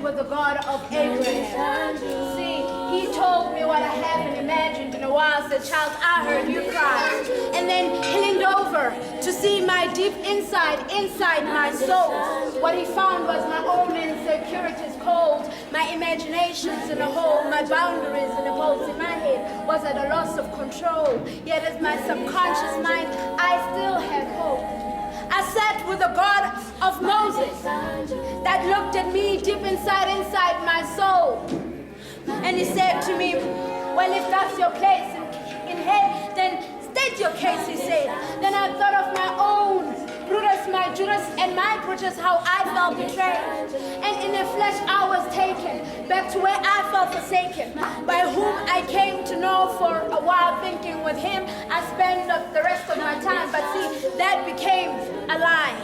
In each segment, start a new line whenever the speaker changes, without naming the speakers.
With the God of Abraham. See, he told me what I haven't imagined in a while. Said, child, I heard you cry. And then he leaned over to see my deep inside my soul. What he found was my own insecurities cold, my imaginations in a hole, my boundaries in a pulse in my head was at a loss of control. Yet as my subconscious mind, I still had hope. I sat with the God of Moses that looked at me deep inside my soul. And he said to me, well, if that's your place in hell, then state your case, he said. Then I thought of my own Brutus, my Judas, and my Brutus, how I felt betrayed. And in the flesh I was taken back to where I felt forsaken, by whom I came to know for a while, thinking with him I spent the rest of my time. But see, that became a lie.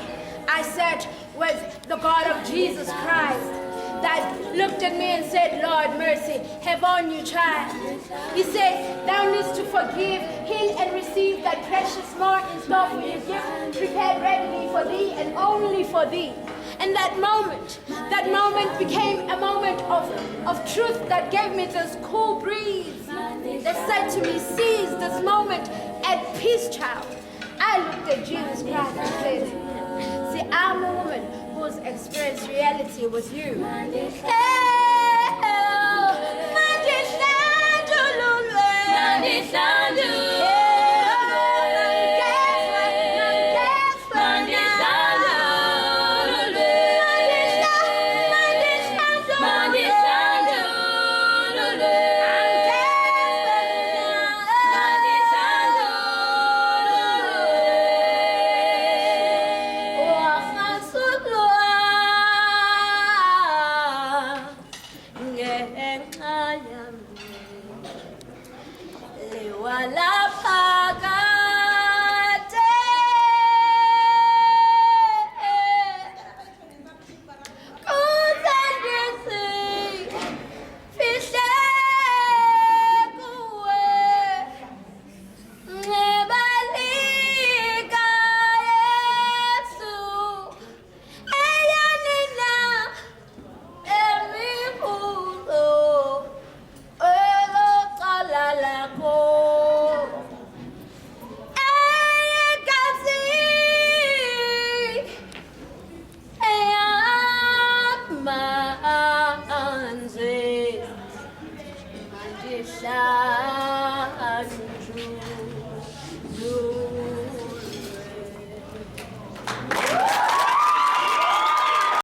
I sat with the God of Jesus Christ that looked at me and said, Lord, mercy, have on you, child. He said, thou needs to forgive, heal, and receive that precious more in store for you, gift prepared readily for thee and only for thee. And that moment became a moment of truth that gave me this cool breeze that said to me, seize this moment at peace, child. I looked at Jesus Christ and said, see, I'm a woman who's experienced reality with you. Ngenxa yami, Liwa,